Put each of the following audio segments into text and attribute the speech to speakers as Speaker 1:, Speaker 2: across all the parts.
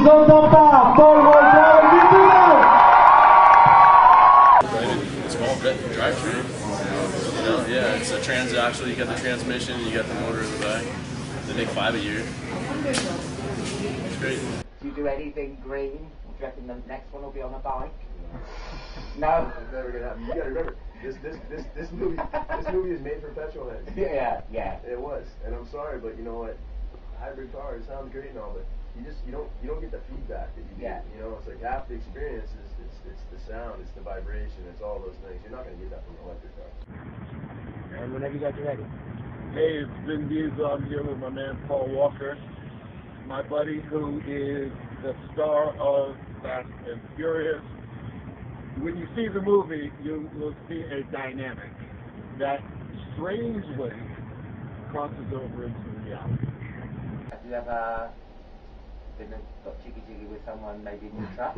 Speaker 1: vous entend pas. Paul Walker, Vin Diesel.
Speaker 2: Small drive-through. You know, yeah, it's a transaxle. You got the transmission, you got the motor in the back. They make 5 a year. It's great.
Speaker 3: Do you do anything green? Do you reckon the next one will be on a bike? No.
Speaker 4: It's never gonna happen. You gotta remember, this movie is made for petrol heads.
Speaker 3: Yeah.
Speaker 4: It was, and I'm sorry, but you know what? Hybrid car, it sounds great and all, but you don't get the feedback that you get. You know, it's like half the experience is it's the sound, it's the vibration, it's all those things. You're not gonna get that from an electric car.
Speaker 3: And whenever you guys are ready.
Speaker 5: Hey, it's Vin Diesel. I'm here with my man Paul Walker, my buddy who is the star of Fast and Furious. When you see the movie, you will see a dynamic that strangely crosses over into reality.
Speaker 3: Have you ever got jiggy with someone maybe in the truck?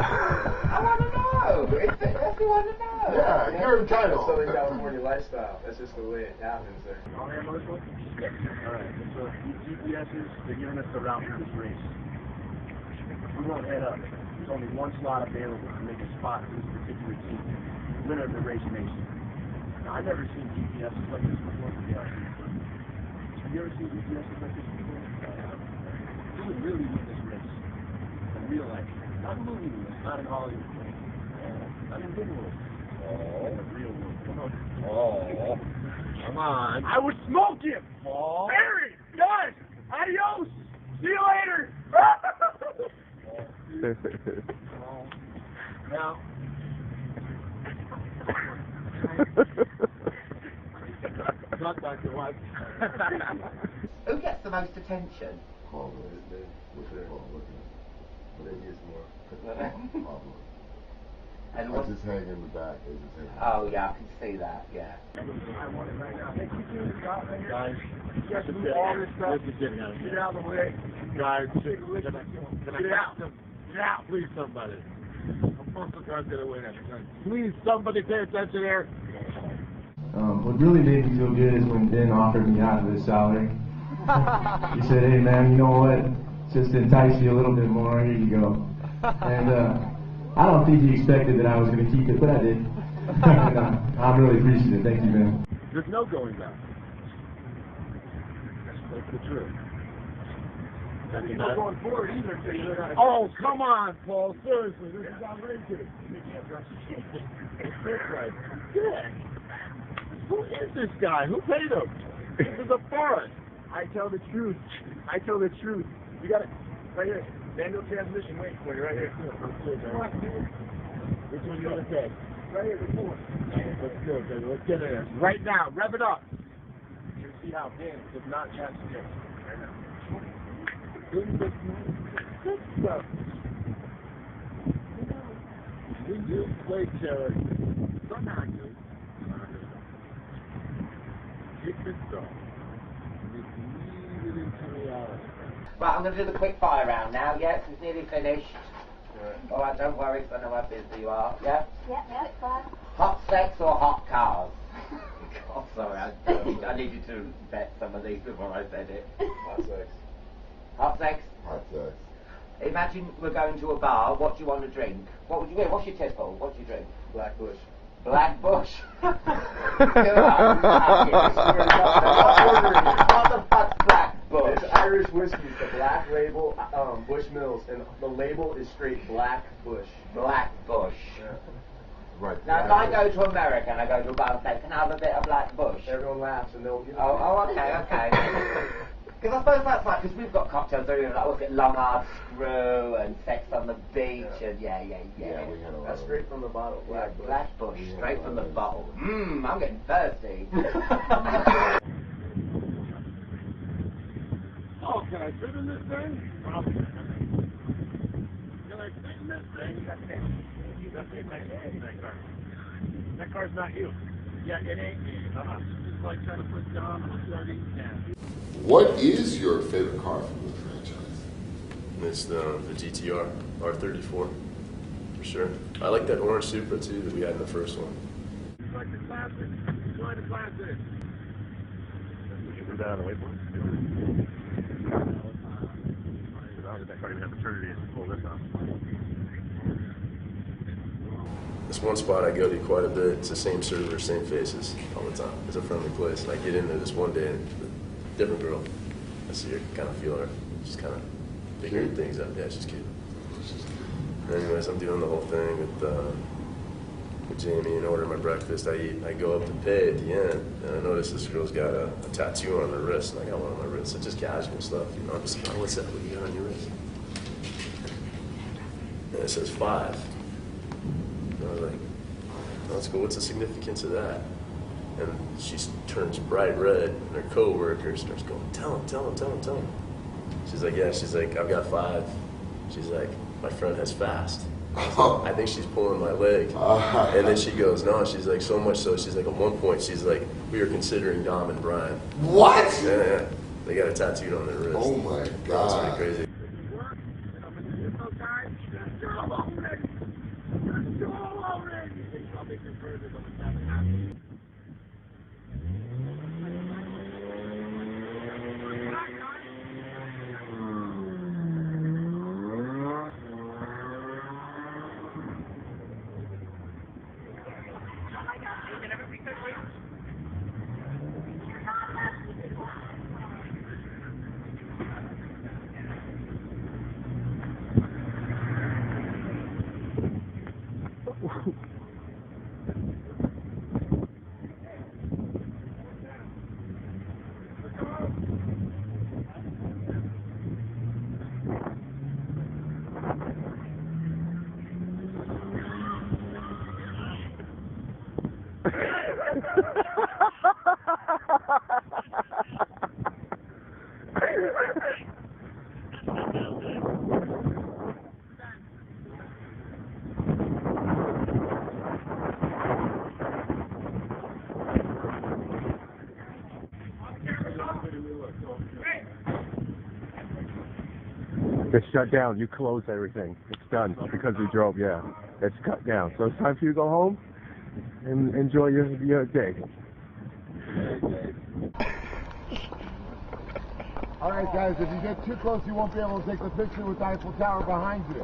Speaker 3: I want to know. If you want to know.
Speaker 4: Yeah, you're entitled. Southern California lifestyle. That's just the way it happens there.
Speaker 5: All right, Melissa? Yes. All right. So GPSs, they're giving us the route for this race. We won't head up. There's only one slot available to make a spot for this particular team. Winner of the race nation. Now, I've never seen GPSs like this before. Have you ever seen GPSs like this before? You would really win this race in real life. Not in movie movies, not in Hollywood. Not in big world. In the real world. Come on. Oh. Come on. I would smoke him. Oh. Barry, done. Adios. See you later. Now. Not Dr. White.
Speaker 3: Who gets the most attention?
Speaker 4: Paul, they use more.
Speaker 3: And
Speaker 6: I just hang in the back.
Speaker 3: oh yeah, I can see that. Yeah.
Speaker 5: I want it right now. Guys, get all this stuff. Get out of the way. Guys, get out. Get out, please, somebody. Muscle car's gonna win it. Please, somebody pay attention here.
Speaker 1: What really made me feel good is when Ben offered me half of his salary. He said, "Hey man, you know what? Just to entice you a little bit more, here you go." And I don't think he expected that I was going to keep it, but I did. And, I'm really appreciative. Thank you, man.
Speaker 5: There's no going back. That's the truth. You're not going forward either. Oh, come on, Paul. Seriously, this is outrageous. Right. Yeah. Who is this guy? Who paid him? This is a forest. I tell the truth. I tell the truth. You got it right here. Manual transmission waiting for you right here. Which one you want to take? Right here, the fourth. Let's go, baby. Let's get in there. Right now. Rev it up. You see how Dan does not catch this. Right now. Good stuff. We do play character. Some actors. Get this stuff.
Speaker 3: Right, I'm going to do the quick fire round now. Yes, it's nearly finished. All right, don't worry, I know how busy you are. Yeah?
Speaker 7: Yeah, it's fine.
Speaker 3: Hot sex or hot cars? Oh, sorry, I need you to vet some of these before I said it.
Speaker 4: Hot sex.
Speaker 3: Hot sex?
Speaker 6: Hot sex.
Speaker 3: Imagine we're going to a bar. What do you want to drink? What would you get? What's your tipple? What do you drink?
Speaker 4: Black Bush.
Speaker 3: Black Bush. What the fuck's Black Bush?
Speaker 4: It's Irish whiskey, the Black Label, Bush Mills, and the label is straight Black Bush.
Speaker 3: Black Bush.
Speaker 4: Yeah.
Speaker 6: Right.
Speaker 3: Now, if I go to America and I go to a bar and say, "Can I have a bit of Black Bush?"
Speaker 4: Everyone laughs and they'll give it.
Speaker 3: Oh, okay. Because I suppose that's like, because we've got cocktails that are like, what's it, Long Hard Screw and Sex on the Beach and yeah.
Speaker 6: We had a lot
Speaker 4: That's
Speaker 6: of
Speaker 4: straight from the bottle. Black Bush.
Speaker 3: Black Bush, straight from the bottle. I'm getting thirsty.
Speaker 5: Oh, can I fit in this thing? Probably. Can I fit in this thing? You got to fit in that car. That car's not you. Yeah, it ain't me. It's like trying to put down a sardine can.
Speaker 6: What is your favorite car from the franchise?
Speaker 2: It's the GTR R34 for sure. I like that orange Supra too that we had in the first one.
Speaker 5: It's like the classic. It's like the classic. You can put that on the whiteboard. now that I don't even have maternity to pull this off.
Speaker 4: This one spot I go to quite a bit. It's the same server, same faces all the time. It's a friendly place. And I get in there this one day, and a different girl. I see her, kind of feel her. She's kind of figuring things out. Yeah, she's cute. Anyways, I'm doing the whole thing with Jamie and ordering my breakfast. I eat. I go up to pay at the end, and I notice this girl's got a tattoo on her wrist, and I got one on my wrist. It's just casual stuff, you know. I'm just like, oh, what's that? What you got on your wrist? And it says 5. And I was like, oh, that's cool. What's the significance of that? And she turns bright red, and her coworker starts going, tell him. She's like, yeah. She's like, I've got 5. She's like, my friend has fast. I think she's pulling my leg. And then she goes, no. She's like, so much so. She's like, at one point, she's like, we were considering Dom and Brian.
Speaker 6: What?
Speaker 4: Yeah. They got it tattooed on their wrist.
Speaker 6: Oh my
Speaker 4: That's
Speaker 6: God.
Speaker 4: pretty crazy.
Speaker 5: It's shut down. You close everything. It's done because we drove. Yeah, it's cut down. So it's time for you to go home and enjoy your day.
Speaker 6: All right, guys, if you get too close, you won't be able to take the picture with the Eiffel Tower behind you.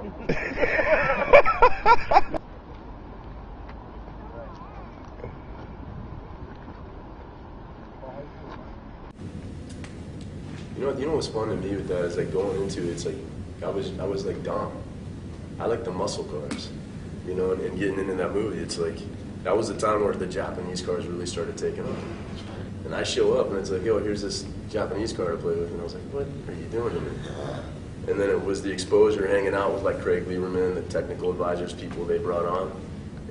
Speaker 4: You know what's fun to me with that is like going into it, it's like I was like Dom. I like the muscle cars, you know, and getting into that movie, it's like that was the time where the Japanese cars really started taking off. And I show up and it's like, yo, here's this Japanese car to play with, and I was like, what are you doing to me? And then it was the exposure, hanging out with like Craig Lieberman, the technical advisors, people they brought on,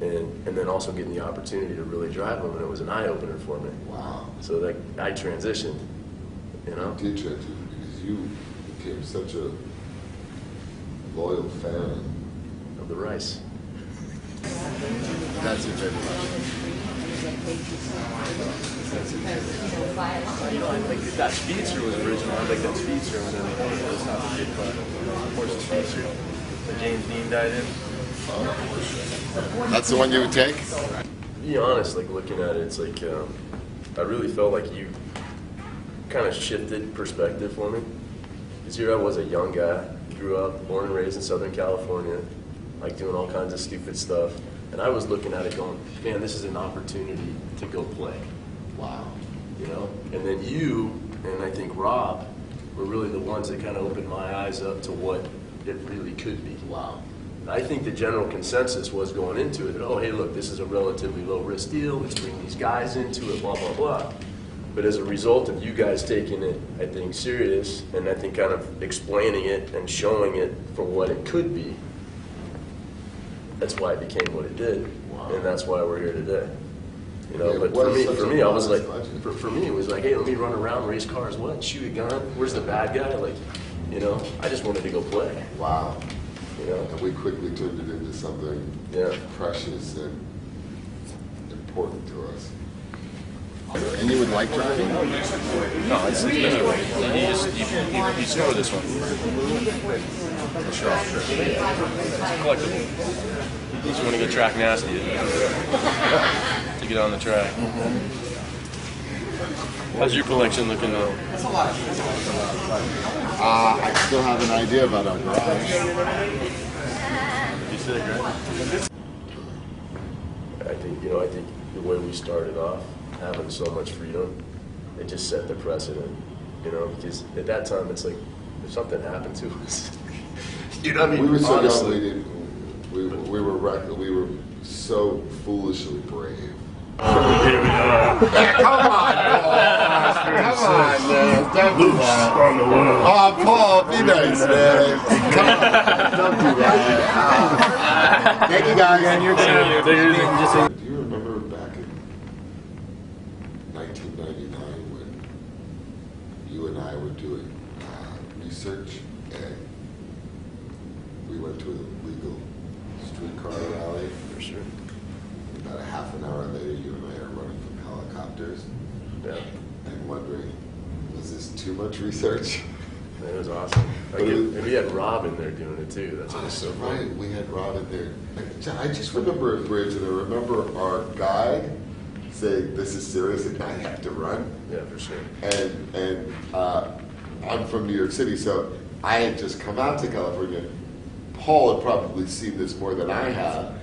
Speaker 4: and then also getting the opportunity to really drive them, and it was an eye opener for me.
Speaker 6: Wow.
Speaker 4: So like I transitioned. You know?
Speaker 6: You did transition because you became such a loyal fan
Speaker 4: of the rice.
Speaker 2: That's your favorite one. You know, I think that Speedster was original. I like that Speedster, and then it's not the kid car. Of course, the Speedster that James Dean died in.
Speaker 6: That's the one you would take?
Speaker 4: To be honest, like looking at it, it's like I really felt like you kind of shifted perspective for me. Because here I was, a young guy, grew up, born and raised in Southern California, like doing all kinds of stupid stuff. And I was looking at it going, man, this is an opportunity to go play.
Speaker 6: Wow.
Speaker 4: You know? And then you, and I think Rob, were really the ones that kind of opened my eyes up to what it really could be.
Speaker 6: Wow.
Speaker 4: And I think the general consensus was going into it, that, oh, hey, look, this is a relatively low-risk deal. Let's bring these guys into it, blah, blah, blah. But as a result of you guys taking it, I think, serious, and I think kind of explaining it and showing it for what it could be, that's why it became what it did. Wow. And that's why we're here today. You know,
Speaker 6: Yeah,
Speaker 4: but
Speaker 6: what is
Speaker 4: for
Speaker 6: such
Speaker 4: me,
Speaker 6: a
Speaker 4: I was like,
Speaker 6: budget?
Speaker 4: for me, it was like, hey, let me run around, race cars, what, shoot a gun, where's the bad guy? Like, you know, I just wanted to go play.
Speaker 6: Wow.
Speaker 4: You know?
Speaker 6: And we quickly turned it into something precious and important to us. And you would like driving?
Speaker 2: No, it's you store this one. Sure. It's collectible. You just want to get track nasty to get on the track. How's your collection looking now?
Speaker 6: I still have an idea about our garage.
Speaker 2: You sick, right?
Speaker 4: I think the way we started off, having so much freedom, it just set the precedent. Because at that time it's like, if something happened to us, you know what I mean?
Speaker 6: We were so
Speaker 4: Honestly.
Speaker 6: young, we were so foolishly brave.
Speaker 5: Here we are.
Speaker 6: Come on, man. Don't do that.
Speaker 5: On the world.
Speaker 6: Oh, Paul, be nice, man. Come on, don't do that. Thank you, guys. And you're Do you remember back in 1999 when you and I were doing research and we went to a legal streetcar rally?
Speaker 4: For sure.
Speaker 6: About a half an hour later, you and I are running from helicopters.
Speaker 4: Yeah.
Speaker 6: And wondering, was this too much research?
Speaker 4: It was awesome. And we had Rob in there doing it too. That's what was so fun.
Speaker 6: Right, we had Rob in there. I just remember a bridge, and I remember our guide saying, "This is serious, and I have to run."
Speaker 4: Yeah, for sure.
Speaker 6: And I'm from New York City, so I had just come out to California. Paul had probably seen this more than I had,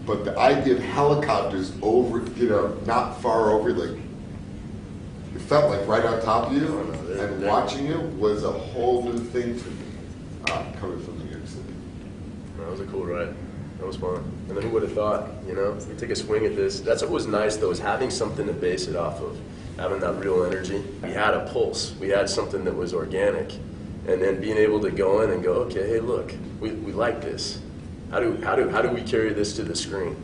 Speaker 6: but the idea of helicopters over, not far over, like, it felt like right on top of you, and watching you was a whole new thing for me, coming from New York City.
Speaker 4: That was a cool ride. That was fun. And then who would have thought, we take a swing at this. That's what was nice, though, is having something to base it off of, having that real energy. We had a pulse. We had something that was organic. And then being able to go in and go, okay, hey, look, we like this. How do we carry this to the screen?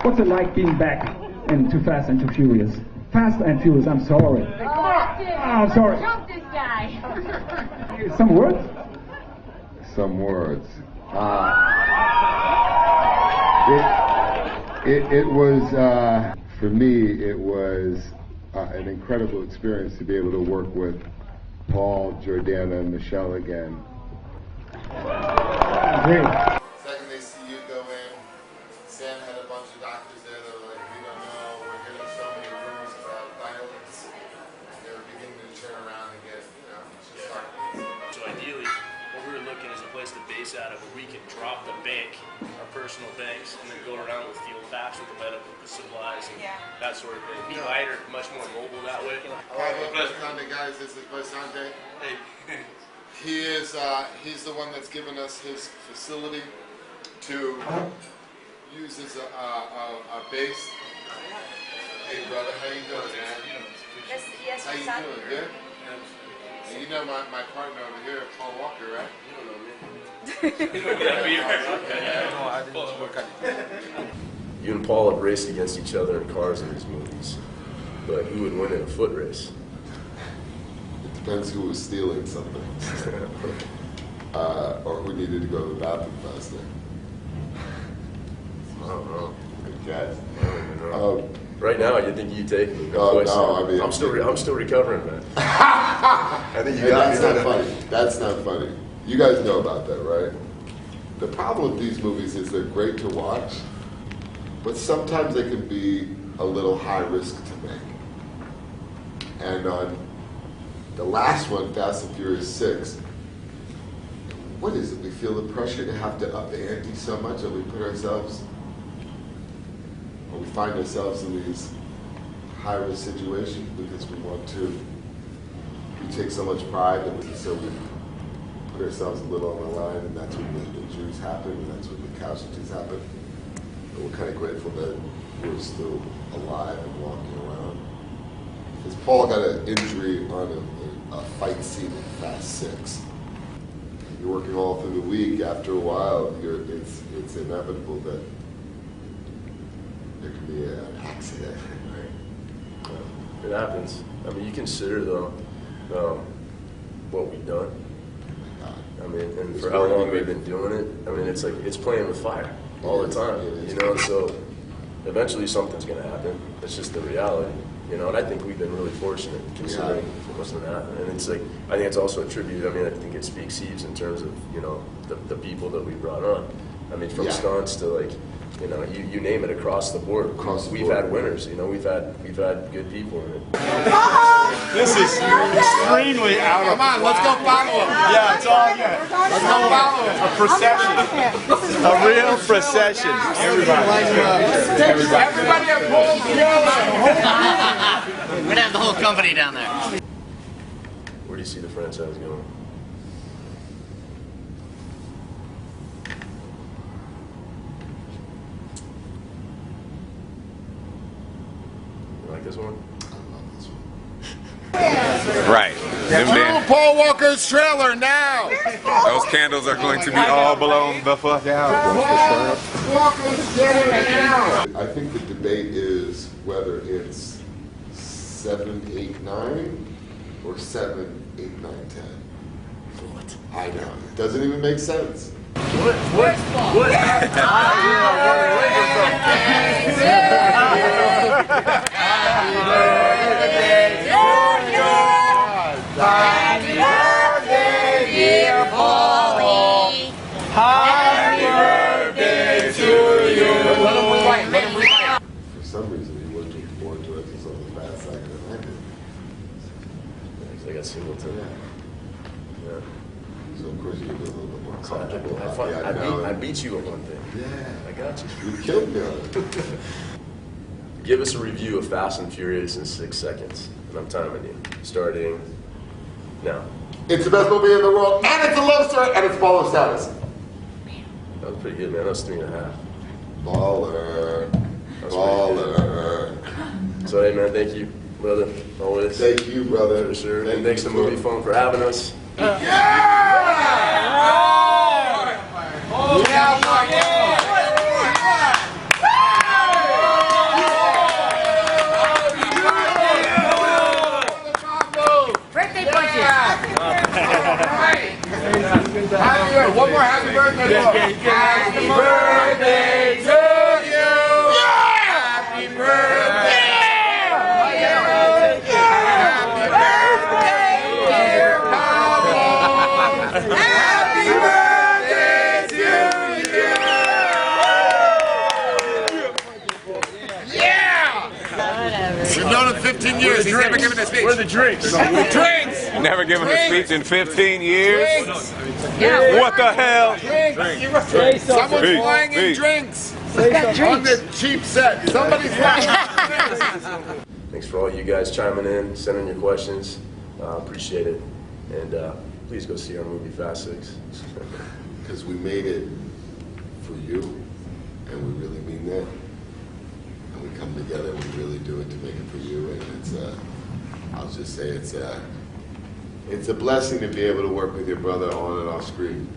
Speaker 7: What's it like being back in Too Fast and Too Furious? Fast and Furious, I'm sorry. I'm sorry.
Speaker 8: Jump this guy.
Speaker 7: Some words?
Speaker 6: Some words. It was, for me, it was an incredible experience to be able to work with Paul, Jordana, and Michelle again.
Speaker 7: Great.
Speaker 6: Second they see you go in, Sam had a bunch of doctors there that were like, we don't know, we're hearing so many rumors about violence. And they were beginning to turn around and get, just start.
Speaker 5: So ideally, what we were looking is a place to base out of where we can drop the bank, our personal banks, and then go around with field packs with the medical supplies and that sort of thing. Be lighter, much more mobile that way.
Speaker 6: Hi, welcome, guys. This is Basante.
Speaker 5: Hey.
Speaker 6: He's the one that's given us his facility to use as a base. Hey, brother, how you doing, man?
Speaker 8: Yes,
Speaker 6: How you doing? Good? And you know my partner over here, Paul Walker, right?
Speaker 4: You and Paul have raced against each other in cars in these movies, but who would win in a foot race?
Speaker 6: It depends who was stealing something. Or who needed to go to the bathroom faster.
Speaker 4: I don't know.
Speaker 6: I guess.
Speaker 4: I don't even know. Right now, you think you take me?
Speaker 6: Oh, no, I mean,
Speaker 4: I'm still recovering, man. I think you got
Speaker 6: That's
Speaker 4: me.
Speaker 6: not funny. That's not funny. You guys know about that, right? The problem with these movies is they're great to watch, but sometimes they can be a little high risk to make. And on the last one, Fast and Furious 6, what is it? We feel the pressure to have to up the ante so much that we put ourselves, or we find ourselves in these high-risk situations because we want to. We take so much pride that we put ourselves a little on the line, and that's when the injuries happen, and that's when the casualties happen. But we're kind of grateful that we're still alive and walking around. Because Paul got an injury on a fight scene in Fast 6. You're working all through the week. After a while, it's inevitable that there can be an accident.
Speaker 4: It happens. I mean, you consider though what we've done. I mean, and for how long we've been doing it. I mean, it's like it's playing with fire all the time. So eventually something's going to happen. It's just the reality. And I think we've been really fortunate considering what's going to happen. And it's like, I think it's also a tribute. I mean, I think it speaks heaps in terms of, the people that we brought on. I mean, from stunts to like You know, you name it across the board. We've had winners. You know, we've had good people in it.
Speaker 5: This is extremely out of.
Speaker 9: Come on, let's go follow him.
Speaker 5: Yeah, it's all good.
Speaker 9: Let's go follow him.
Speaker 5: A procession. A real procession. Everybody
Speaker 9: Everybody pull together.
Speaker 10: We're gonna have the whole company down there.
Speaker 4: Where do you see the franchise going? You like this one?
Speaker 11: Right. Them damn,
Speaker 9: Paul Walker's trailer now.
Speaker 11: those candles are going to be all blown the fuck out.
Speaker 9: Walker's trailer now.
Speaker 6: I think the debate is whether it's 7, 8, 9 or 7, 8, 9, 10. What? I know. It doesn't even make sense.
Speaker 5: What?
Speaker 9: Happy birthday, dear Paulie. Happy birthday to you.
Speaker 6: For some reason, he was looking forward to it on the fast side than I did.
Speaker 4: I got Singleton. Yeah.
Speaker 6: So of course you get a little bit more
Speaker 4: So
Speaker 6: comfortable.
Speaker 4: I beat you at one thing.
Speaker 6: Yeah.
Speaker 4: I got you.
Speaker 6: You killed me on it.
Speaker 4: Give us a review of Fast and Furious in 6 seconds. And I'm timing you. Starting now.
Speaker 6: It's the best movie in the world, and it's a love story, and it's baller status.
Speaker 4: That was pretty good, man. That was 3.5.
Speaker 6: Baller.
Speaker 4: That's
Speaker 6: Baller.
Speaker 4: So, hey, man, thank you, brother. Always.
Speaker 6: Thank you, brother.
Speaker 4: For sure. And thanks to Movie Phone for having us.
Speaker 8: Birthday punches.
Speaker 9: One more happy birthday. Happy birthday to you. Happy birthday. Happy birthday, dear Paulie. Happy birthday to you. Yeah. We've known him 15 years. He's never given a speech.
Speaker 5: Where are the drinks?
Speaker 9: Drinks.
Speaker 11: Never given a speech in 15 years.
Speaker 9: Drinks.
Speaker 11: What the hell?
Speaker 9: Drinks. Someone's
Speaker 11: Hey,
Speaker 9: flying
Speaker 11: hey.
Speaker 9: in drinks. On the cheap set. Somebody's flying.
Speaker 4: Thanks for all you guys chiming in, sending your questions. Appreciate it. And please go see our movie Fast 6.
Speaker 6: Because we made it for you, and we really mean that. And we come together and we really do it to make it for you. And it's, I'll just say it's a blessing to be able to work with your brother on and off screen.